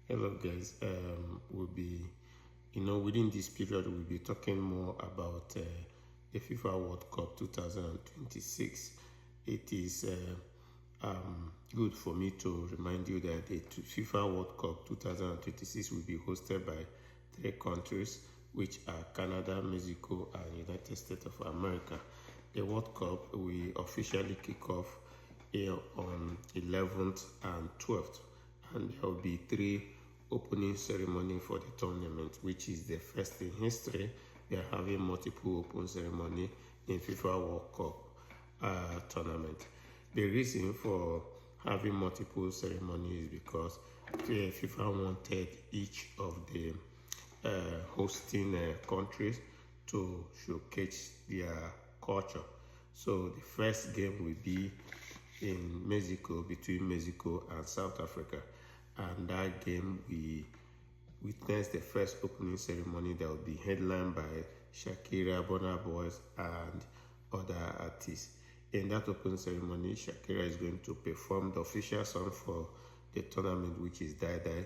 Hello guys, within this period we'll be talking more about the FIFA World Cup 2026. It is good for me to remind you that the FIFA World Cup 2026 will be hosted by three countries, which are Canada, Mexico, and United States of America. The World Cup will officially kick off here on 11th and 12th, and there will be three opening ceremony for the tournament, which is the first in history. They are having multiple open ceremony in FIFA World Cup tournament. The reason for having multiple ceremonies is because FIFA wanted each of the hosting countries to showcase their culture. So the first game will be in Mexico, between Mexico and South Africa, and that game we witnessed the first opening ceremony that will be headlined by Shakira, Burna Boys, and other artists. In that opening ceremony, Shakira is going to perform the official song for the tournament, which is Die Die.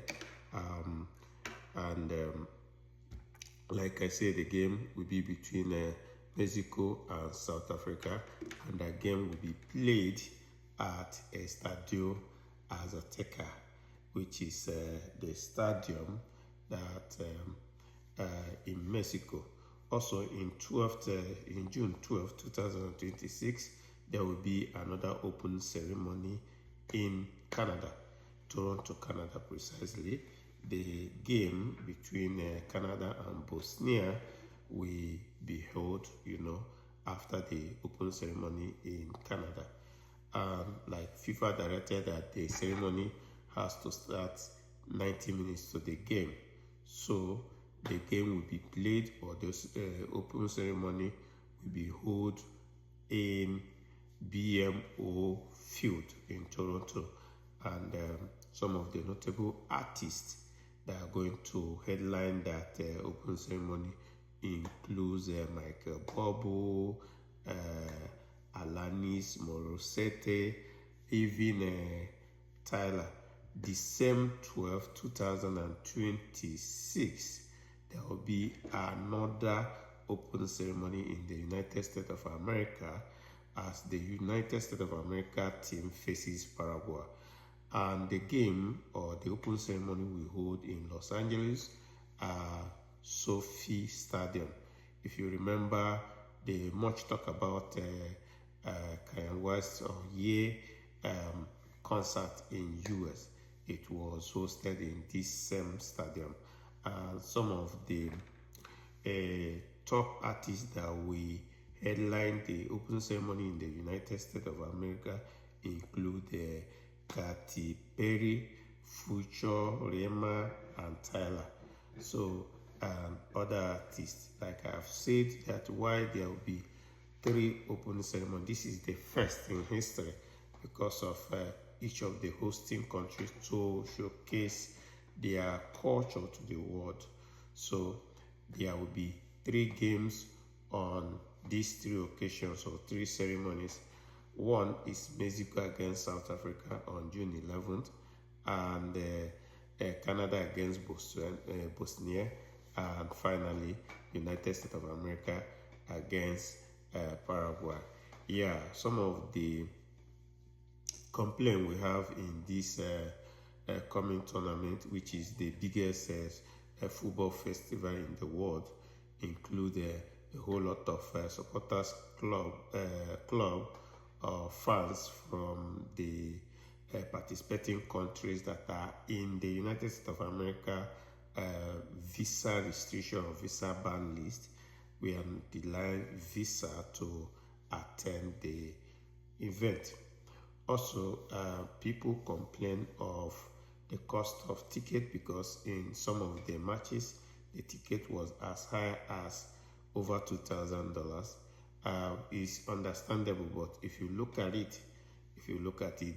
Like I said, the game will be between Mexico and South Africa, and that game will be played at a Estadio Azteca, which is the stadium that in Mexico. Also in June 12, 2026, there will be another open ceremony in Canada, Toronto, Canada precisely. The game between Canada and Bosnia will be held, after the open ceremony in Canada. Like FIFA directed that the ceremony has to start 90 minutes to the game. So the game will be played, or this open ceremony will be held in BMO Field in Toronto. And some of the notable artists that are going to headline that open ceremony includes Michael Bobo, Alanis Morissette, even Tyler. The same 12, 2026, there will be another open ceremony in the United States of America as the United States of America team faces Paraguay. And the game, or the open ceremony, will hold in Los Angeles, Sophie Stadium. If you remember the much talk about Kanye West or Ye concert in US, it was hosted in this same stadium. And some of the top artists that will headline the open ceremony in the United States of America include Katy Perry, Future, Rema, and Tyler. So, other artists, like I've said, that why there will be three open ceremonies. This is the first in history because of each of the hosting countries to showcase their culture to the world. So there will be three games on these three occasions, or three ceremonies. One is Mexico against South Africa on June 11th, and Canada against Bosnia, and finally United States of America against Paraguay. Yeah, some of the complaint we have in this coming tournament, which is the biggest football festival in the world, include a whole lot of supporters club fans from the participating countries that are in the United States of America visa restriction or visa ban list. We are denied visa to attend the event. Also, people complain of the cost of ticket, because in some of the matches, the ticket was as high as over $2,000. It's understandable, but if you look at it,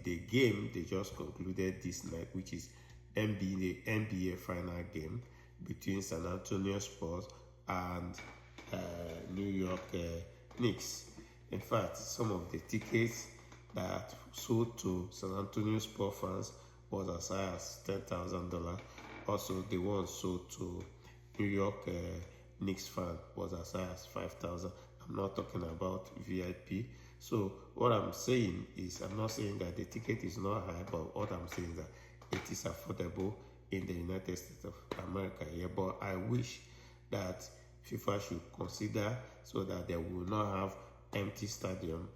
the game they just concluded this night, which is the NBA final game between San Antonio Spurs and New York Knicks. In fact, some of the tickets that sold to San Antonio Spurs fans was as high as $10,000, also the one sold to New York Knicks fan was as high as 5,000. I'm not talking about VIP. So what I'm saying is, I'm not saying that the ticket is not high, but what I'm saying is that it is affordable in the United States of America here. But I wish that FIFA should consider so that they will not have empty stadium,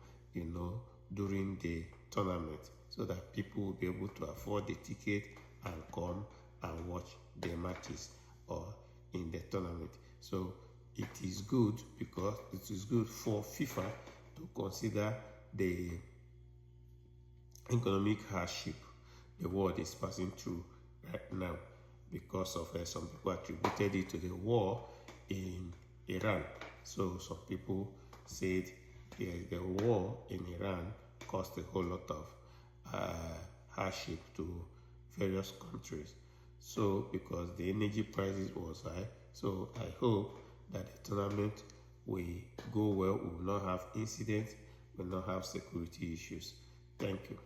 during the tournament, so that people will be able to afford the ticket and come and watch the matches or in the tournament. So it is good, because it is good for FIFA to consider the economic hardship the world is passing through right now, because of some people attributed it to the war in Iran. So some people said the war in Iran caused a whole lot of hardship to various countries. So because the energy prices was high, so I hope that the tournament will go well, we will not have incidents, we will not have security issues. Thank you.